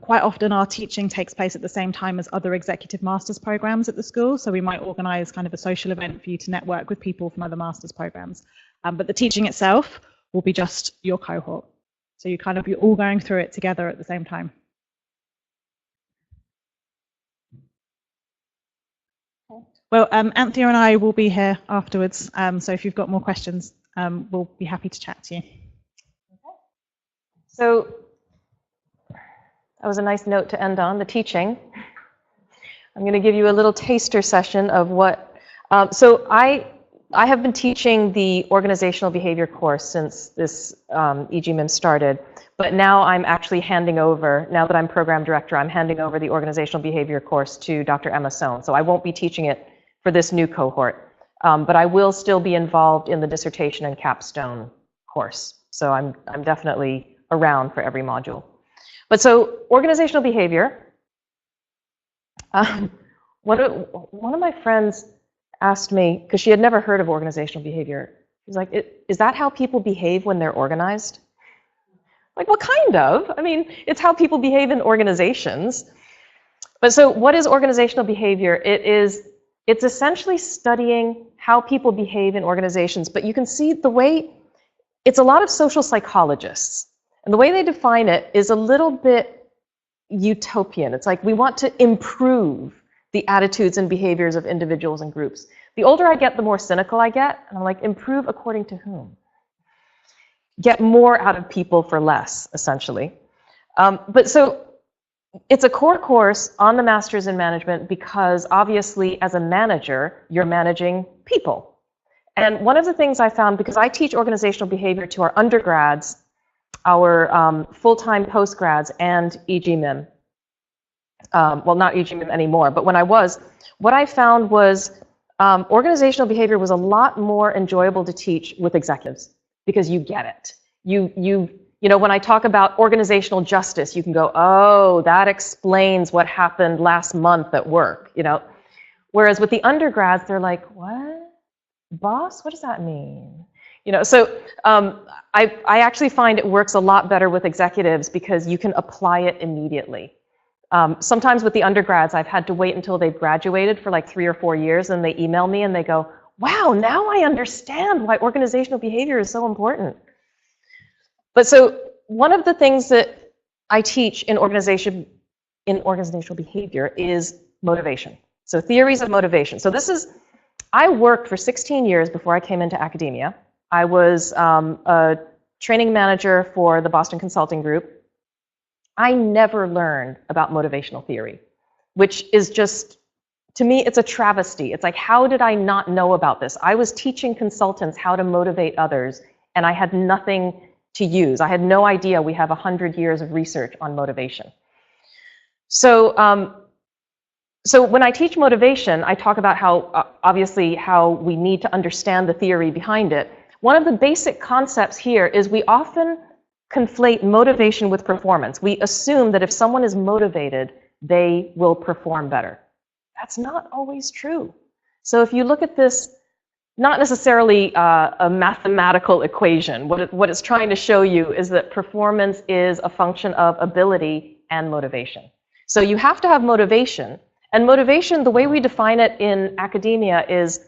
[SPEAKER 2] quite often our teaching takes place at the same time as other executive masters programs at the school. So we might organise kind of a social event for you to network with people from other masters programs. But the teaching itself will be just your cohort. So you're all going through it together at the same time. Well, Anthea and I will be here afterwards, so if you've got more questions, we'll be happy to chat to you.
[SPEAKER 1] So that was a nice note to end on, the teaching. I'm going to give you a little taster session of what, so I have been teaching the organizational behavior course since this EGMiM started, but now I'm actually handing over, now that I'm program director, I'm handing over the organizational behavior course to Dr. Emma Sohn. So I won't be teaching it for this new cohort, but I will still be involved in the dissertation and capstone course. So I'm definitely around for every module. But so organizational behavior, one of my friends asked me, because she had never heard of organizational behavior, she's like, is that how people behave when they're organized? Like, well, kind of. I mean, it's how people behave in organizations. But so what is organizational behavior? It's essentially studying how people behave in organizations, but you can see the way, it's a lot of social psychologists, and the way they define it is a little bit utopian. It's like we want to improve the attitudes and behaviors of individuals and groups. The older I get, the more cynical I get, and I'm like, improve according to whom? Get more out of people for less, essentially. But so it's a core course on the Masters in Management because obviously as a manager, you're managing people. And one of the things I found, because I teach organizational behavior to our undergrads, our full-time postgrads, and EGMiM. Well, not EGMiM anymore, but when I was, what I found was organizational behavior was a lot more enjoyable to teach with executives because you get it. You know, when I talk about organizational justice, you can go, oh, that explains what happened last month at work, you know. Whereas with the undergrads, they're like, what? Boss? What does that mean? You know, so I actually find it works a lot better with executives because you can apply it immediately. Sometimes with the undergrads, I've had to wait until they've graduated for like 3 or 4 years, and they email me and they go, wow, now I understand why organizational behavior is so important. But so one of the things that I teach in organizational behavior is motivation. So theories of motivation. So I worked for 16 years before I came into academia. I was a training manager for the Boston Consulting Group. I never learned about motivational theory, which is just, to me, it's a travesty. It's like, how did I not know about this? I was teaching consultants how to motivate others, and I had nothing to use. I had no idea we have 100 years of research on motivation. So, so when I teach motivation, I talk about how, obviously, how we need to understand the theory behind it. One of the basic concepts here is we often conflate motivation with performance. We assume that if someone is motivated, they will perform better. That's not always true. So if you look at this, not necessarily a mathematical equation, what it's trying to show you is that performance is a function of ability and motivation. So you have to have motivation. And motivation, the way we define it in academia is,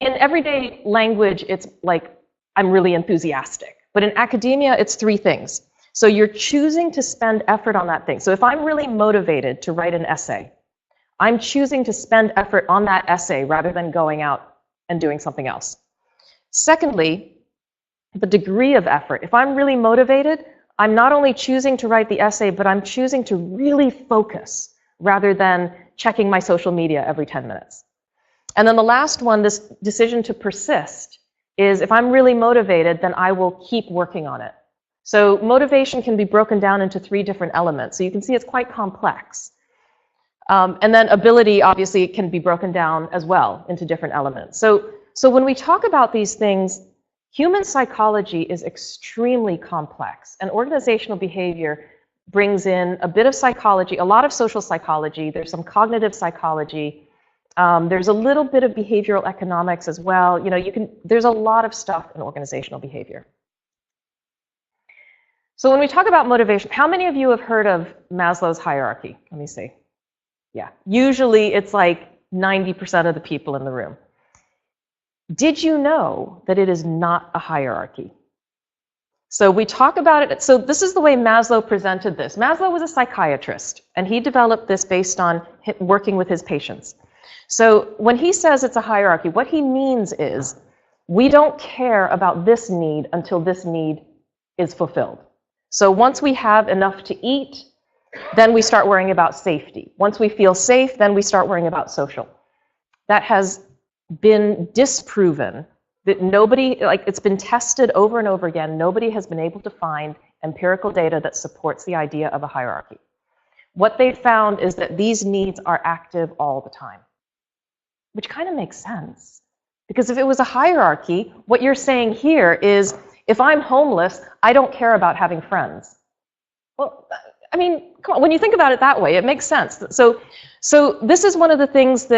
[SPEAKER 1] in everyday language, it's like I'm really enthusiastic. But in academia, it's three things. So you're choosing to spend effort on that thing. So if I'm really motivated to write an essay, I'm choosing to spend effort on that essay rather than going out and doing something else. Secondly, the degree of effort. If I'm really motivated, I'm not only choosing to write the essay, but I'm choosing to really focus rather than checking my social media every 10 minutes. And then the last one, this decision to persist, is if I'm really motivated, then I will keep working on it. So motivation can be broken down into three different elements. So you can see it's quite complex. And then ability, obviously, can be broken down as well into different elements. So when we talk about these things, human psychology is extremely complex, and organizational behavior brings in a bit of psychology, a lot of social psychology, there's some cognitive psychology, there's a little bit of behavioral economics as well. You know, there's a lot of stuff in organizational behavior. So when we talk about motivation, how many of you have heard of Maslow's hierarchy? Let me see. Yeah, usually it's like 90% of the people in the room. Did you know that it is not a hierarchy? So we talk about it. So this is the way Maslow presented this. Maslow was a psychiatrist, and he developed this based on working with his patients. So when he says it's a hierarchy, what he means is we don't care about this need until this need is fulfilled. So once we have enough to eat, then we start worrying about safety. Once we feel safe, then we start worrying about social. That has been disproven, that nobody, like it's been tested over and over again, nobody has been able to find empirical data that supports the idea of a hierarchy. What they found is that these needs are active all the time, which kind of makes sense. Because if it was a hierarchy, what you're saying here is, if I'm homeless, I don't care about having friends. Well, I mean, come on, when you think about it that way, it makes sense. So this is one of the things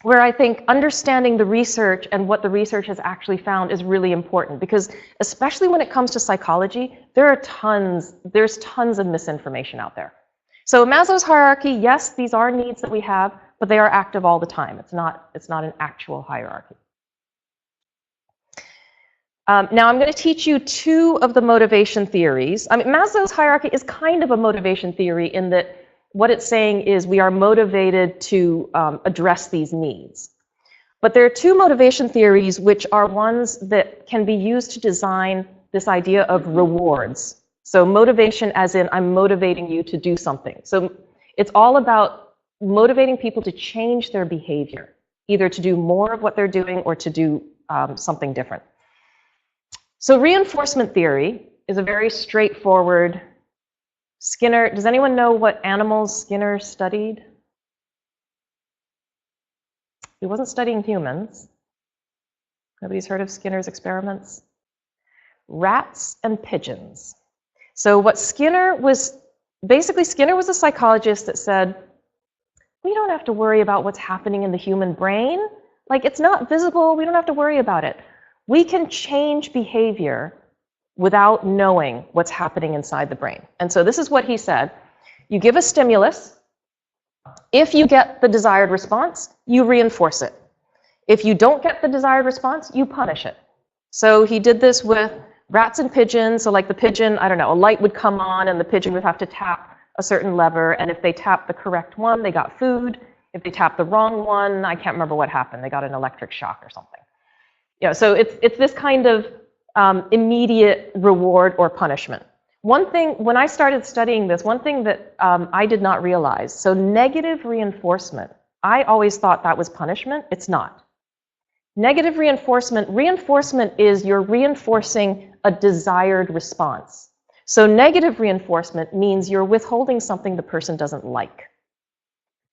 [SPEAKER 1] where I think understanding the research and what the research has actually found is really important, because especially when it comes to psychology, there's tons of misinformation out there. So Maslow's hierarchy, yes, these are needs that we have, but they are active all the time. It's not an actual hierarchy. Now I'm going to teach you two of the motivation theories. I mean, Maslow's hierarchy is kind of a motivation theory in that what it's saying is we are motivated to address these needs. But there are two motivation theories which are ones that can be used to design this idea of rewards. So motivation as in I'm motivating you to do something. So it's all about motivating people to change their behavior, either to do more of what they're doing or to do something different. So reinforcement theory is a very straightforward. Skinner, does anyone know what animals Skinner studied? He wasn't studying humans. Nobody's heard of Skinner's experiments? Rats and pigeons. So what Skinner was, basically Skinner was a psychologist that said, we don't have to worry about what's happening in the human brain. Like, it's not visible, we don't have to worry about it. We can change behavior without knowing what's happening inside the brain. And so this is what he said. You give a stimulus. If you get the desired response, you reinforce it. If you don't get the desired response, you punish it. So he did this with rats and pigeons. So like the pigeon, I don't know, a light would come on and the pigeon would have to tap a certain lever. And if they tapped the correct one, they got food. If they tapped the wrong one, I can't remember what happened. They got an electric shock or something. Yeah, so it's this kind of immediate reward or punishment. One thing, when I started studying this, one thing that I did not realize, so negative reinforcement, I always thought that was punishment. It's not. Negative reinforcement is you're reinforcing a desired response. So negative reinforcement means you're withholding something the person doesn't like.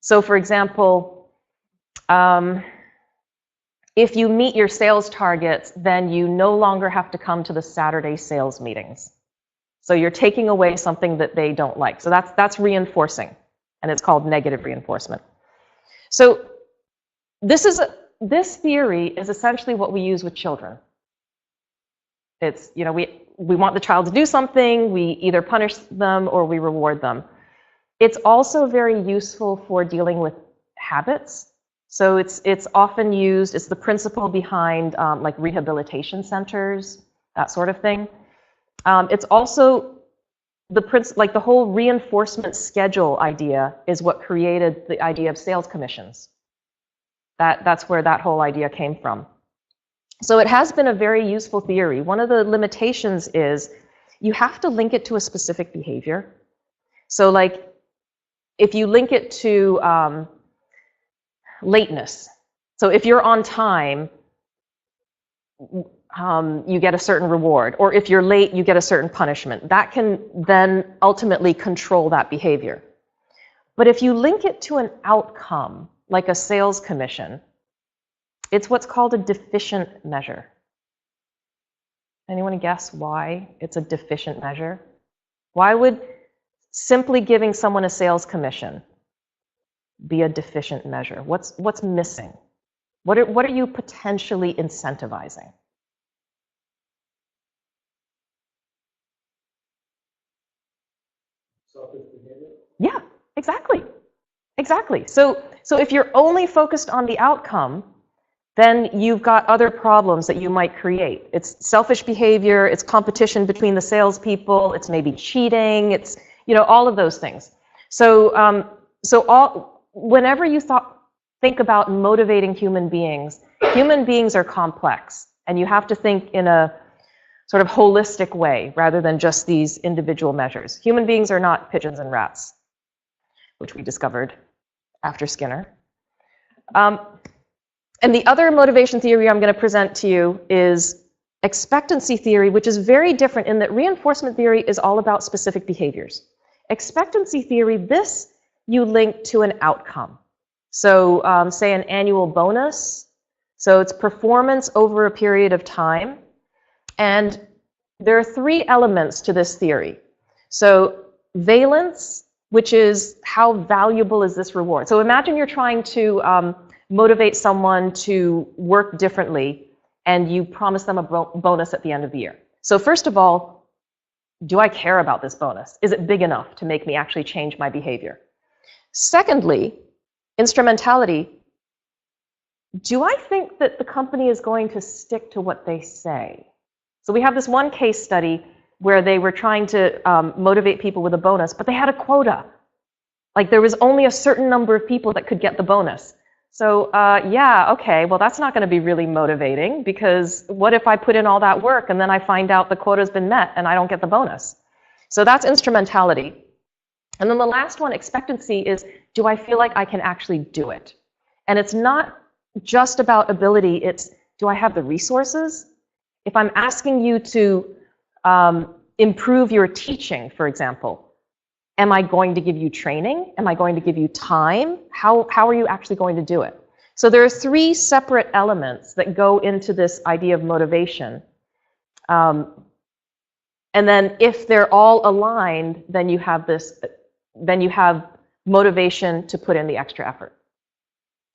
[SPEAKER 1] So for example, if you meet your sales targets, then you no longer have to come to the Saturday sales meetings. So you're taking away something that they don't like. So that's reinforcing, and it's called negative reinforcement. So this theory is essentially what we use with children. It's, you know, we want the child to do something, we either punish them or we reward them. It's also very useful for dealing with habits. So it's often used, it's the principle behind like rehabilitation centers, that sort of thing. It's also like the whole reinforcement schedule idea is what created the idea of sales commissions. That's where that whole idea came from. So it has been a very useful theory. One of the limitations is you have to link it to a specific behavior. So like if you link it to lateness, so if you're on time, you get a certain reward, or if you're late, you get a certain punishment. That can then ultimately control that behavior. But if you link it to an outcome, like a sales commission, it's what's called a deficient measure. Anyone guess why it's a deficient measure? Why would simply giving someone a sales commission be a deficient measure? What's missing? What are you potentially incentivizing? Yeah, exactly. Exactly. So if you're only focused on the outcome, then you've got other problems that you might create. It's selfish behavior, it's competition between the salespeople, it's maybe cheating, it's, you know, all of those things. So whenever you think about motivating human beings are complex, and you have to think in a sort of holistic way rather than just these individual measures. Human beings are not pigeons and rats, which we discovered after Skinner. And the other motivation theory I'm going to present to you is expectancy theory, which is very different in that reinforcement theory is all about specific behaviors. Expectancy theory, this you link to an outcome. So say an annual bonus. So it's performance over a period of time. And there are three elements to this theory. So valence, which is how valuable is this reward? So imagine you're trying to motivate someone to work differently, and you promise them a bonus at the end of the year. So first of all, do I care about this bonus? Is it big enough to make me actually change my behavior? Secondly, instrumentality. Do I think that the company is going to stick to what they say? So we have this one case study where they were trying to motivate people with a bonus, but they had a quota. Like there was only a certain number of people that could get the bonus. So yeah, okay, well that's not going to be really motivating, because what if I put in all that work and then I find out the quota's been met and I don't get the bonus? So that's instrumentality. And then the last one, expectancy, is do I feel like I can actually do it? And it's not just about ability, it's do I have the resources? If I'm asking you to improve your teaching, for example, am I going to give you training? Am I going to give you time? How are you actually going to do it? So there are three separate elements that go into this idea of motivation. And then if they're all aligned, then you have motivation to put in the extra effort.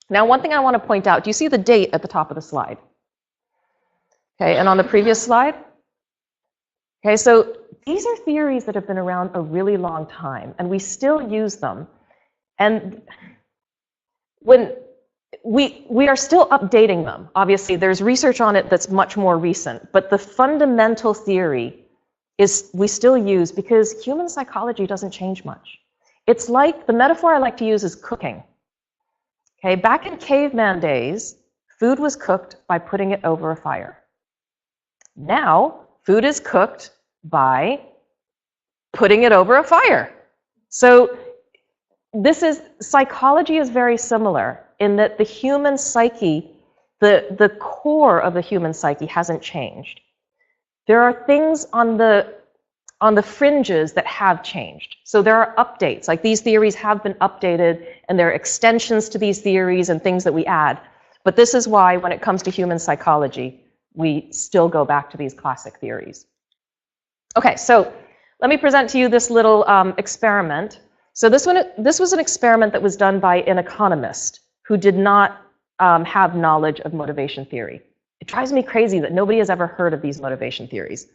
[SPEAKER 1] Now, one thing I want to point out, do you see the date at the top of the slide? Okay, and on the previous slide? Okay, so these are theories that have been around a really long time, and we still use them. And when we are still updating them. Obviously, there's research on it that's much more recent, but the fundamental theory is we still use because human psychology doesn't change much. It's like, the metaphor I like to use is cooking. Okay, back in caveman days, food was cooked by putting it over a fire. Now, food is cooked by putting it over a fire. So psychology is very similar in that the human psyche, the core of the human psyche hasn't changed. There are things on the fringes that have changed. So there are updates, like these theories have been updated, and there are extensions to these theories and things that we add. But this is why, when it comes to human psychology, we still go back to these classic theories. Okay, so let me present to you this little experiment. So this was an experiment that was done by an economist who did not have knowledge of motivation theory. It drives me crazy that nobody has ever heard of these motivation theories.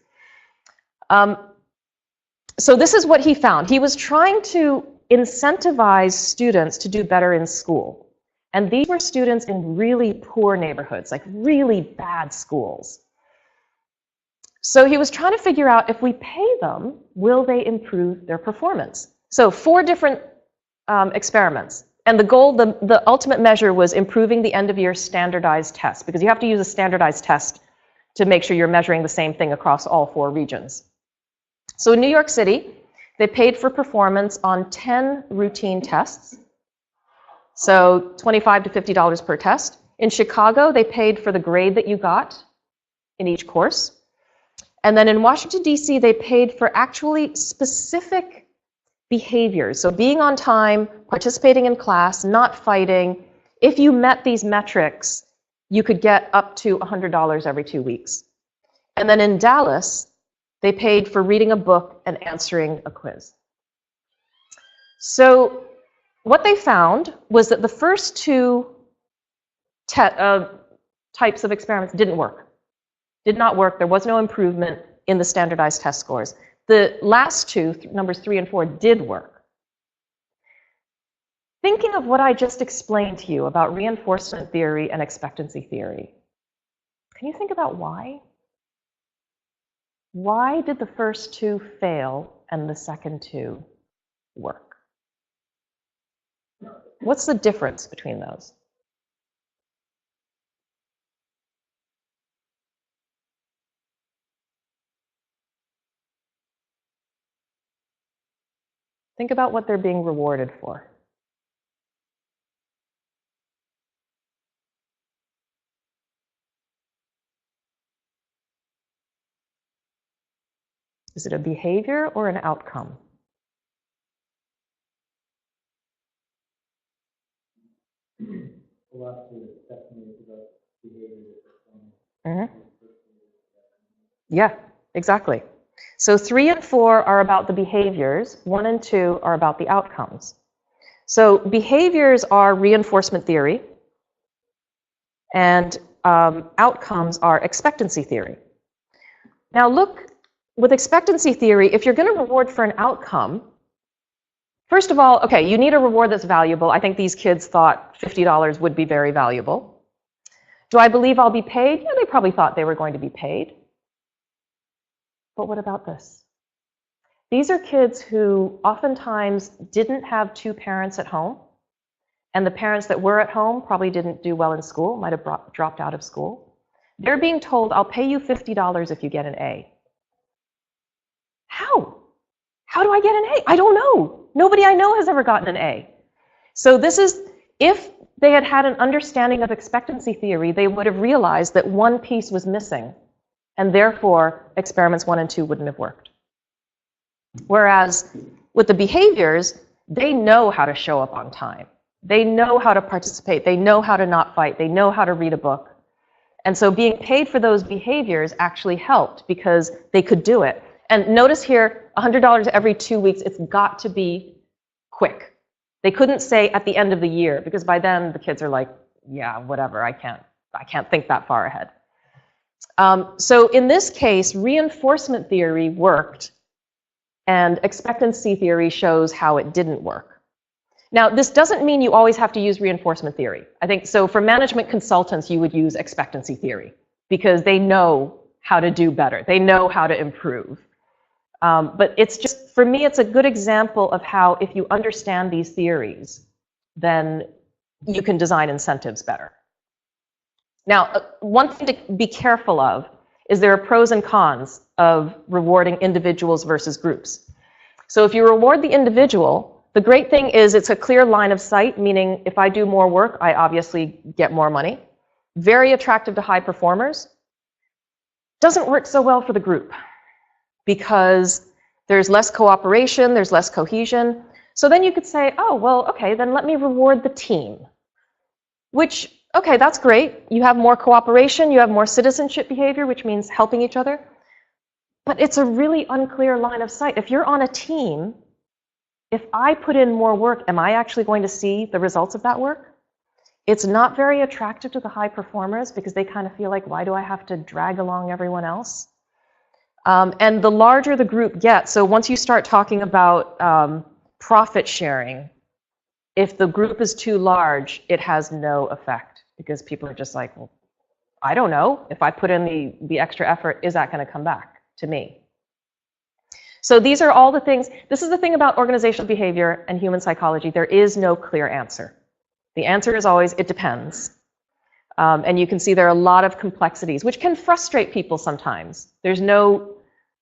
[SPEAKER 1] So this is what he found. He was trying to incentivize students to do better in school. And these were students in really poor neighborhoods, like really bad schools. So he was trying to figure out, if we pay them, will they improve their performance? So 4 different experiments. And the goal, the ultimate measure was improving the end-of-year standardized test, because you have to use a standardized test to make sure you're measuring the same thing across all 4 regions. So in New York City, they paid for performance on 10 routine tests. So $25 to $50 per test. In Chicago, they paid for the grade that you got in each course. And then in Washington, D.C., they paid for actually specific behaviors. So being on time, participating in class, not fighting. If you met these metrics, you could get up to $100 every 2 weeks. And then in Dallas, they paid for reading a book and answering a quiz. So what they found was that the first 2 types of experiments didn't work. Did not work. There was no improvement in the standardized test scores. The last 2, numbers 3 and 4, did work. Thinking of what I just explained to you about reinforcement theory and expectancy theory, can you think about why? Why did the first 2 fail and the second 2 work? What's the difference between those? Think about what they're being rewarded for. Is it a behavior or an outcome? Yeah, exactly. So 3 and 4 are about the behaviors, 1 and 2 are about the outcomes. So behaviors are reinforcement theory, and outcomes are expectancy theory. Now look, with expectancy theory, if you're going to reward for an outcome, first of all, okay, you need a reward that's valuable. I think these kids thought $50 would be very valuable. Do I believe I'll be paid? Yeah, they probably thought they were going to be paid. But what about this? These are kids who oftentimes didn't have 2 parents at home, and the parents that were at home probably didn't do well in school, might have dropped out of school. They're being told, I'll pay you $50 if you get an A. How? How do I get an A? I don't know. Nobody I know has ever gotten an A. So this is, if they had had an understanding of expectancy theory, they would have realized that one piece was missing, and therefore experiments 1 and 2 wouldn't have worked. Whereas with the behaviors, they know how to show up on time. They know how to participate. They know how to not fight. They know how to read a book. And so being paid for those behaviors actually helped because they could do it. And notice here, $100 every 2 weeks, it's got to be quick. They couldn't say at the end of the year, because by then the kids are like, yeah, whatever, I can't think that far ahead. So in this case, reinforcement theory worked, and expectancy theory shows how it didn't work. Now, this doesn't mean you always have to use reinforcement theory. I think, so for management consultants, you would use expectancy theory, because they know how to do better. They know how to improve. But it's just, for me, it's a good example of how if you understand these theories, then you can design incentives better. Now, one thing to be careful of is there are pros and cons of rewarding individuals versus groups. So if you reward the individual, the great thing is it's a clear line of sight, meaning if I do more work, I obviously get more money. Very attractive to high performers. Doesn't work so well for the group because there's less cooperation, there's less cohesion. So then you could say, oh, well, okay, then let me reward the team. Which, okay, that's great. You have more cooperation, you have more citizenship behavior, which means helping each other. But it's a really unclear line of sight. If you're on a team, if I put in more work, am I actually going to see the results of that work? It's not very attractive to the high performers because they kind of feel like, why do I have to drag along everyone else? And the larger the group gets, so once you start talking about profit sharing, If the group is too large, it has no effect because people are just like, well, I don't know. If I put in the extra effort, is that going to come back to me? So these are all the things. This is the thing about organizational behavior and human psychology. There is no clear answer. The answer is always, it depends. And you can see there are a lot of complexities, which can frustrate people sometimes. There's no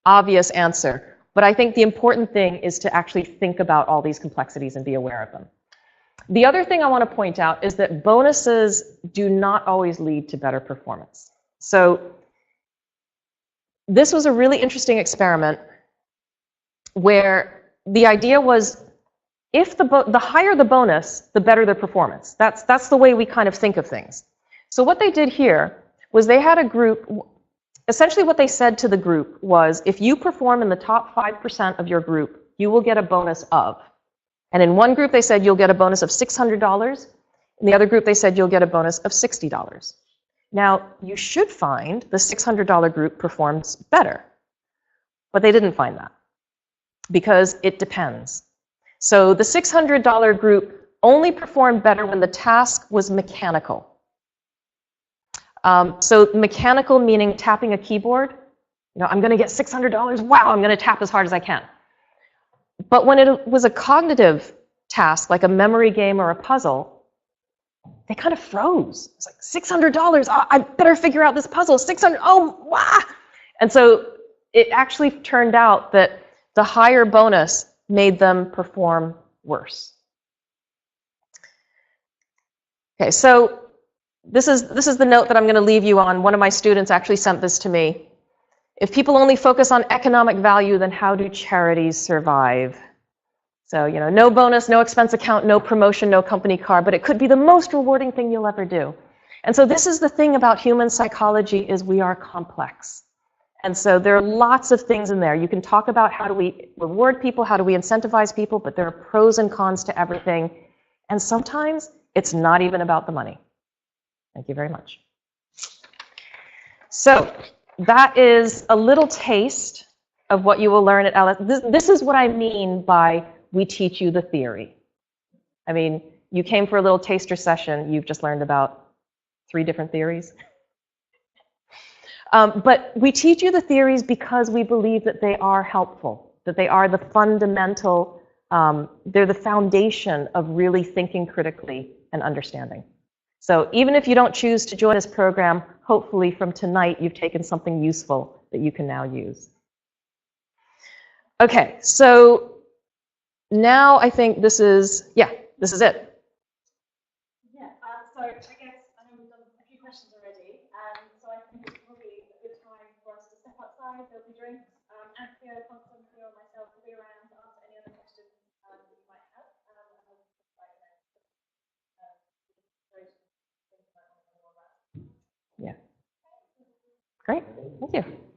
[SPEAKER 1] obvious answer. But I think the important thing is to actually think about all these complexities and be aware of them. The other thing I want to point out is that bonuses do not always lead to better performance. So this was a really interesting experiment where the idea was if the higher the bonus, the better the performance. That's the way we kind of think of things. So what they did here was they had a group, essentially what they said to the group was, if you perform in the top 5% of your group, you will get a bonus of. And in one group they said you'll get a bonus of $600. In the other group they said you'll get a bonus of $60. Now, you should find the $600 group performs better. But they didn't find that because it depends. So the $600 group only performed better when the task was mechanical. So mechanical meaning tapping a keyboard. You know, I'm going to get $600. Wow, I'm going to tap as hard as I can. But when it was a cognitive task, like a memory game or a puzzle, they kind of froze. It's like $600. I better figure out this puzzle. 600. Oh, wow. And so it actually turned out that the higher bonus made them perform worse. Okay, so this is the note that I'm going to leave you on. One of my students actually sent this to me. If people only focus on economic value, then how do charities survive? So, you know, no bonus, no expense account, no promotion, no company car, but it could be the most rewarding thing you'll ever do. And so this is the thing about human psychology is we are complex. And so there are lots of things in there. You can talk about how do we reward people, how do we incentivize people, but there are pros and cons to everything. And sometimes it's not even about the money. Thank you very much. So that is a little taste of what you will learn at LS. This is what I mean by we teach you the theory. I mean, you came for a little taster session. You've just learned about 3 different theories. But we teach you the theories because we believe that they are helpful, that they are the fundamental, they're the foundation of really thinking critically and understanding. So even if you don't choose to join this program, hopefully from tonight you've taken something useful that you can now use. Okay, so now I think this is it.
[SPEAKER 2] Yeah, so I guess I know we've done a few questions already, so I think it's probably a good time for us to step outside. There'll be drinks. Anthea, Constantine, or myself will be around to answer any other questions that you might have.
[SPEAKER 1] Yeah. Great. Thank you.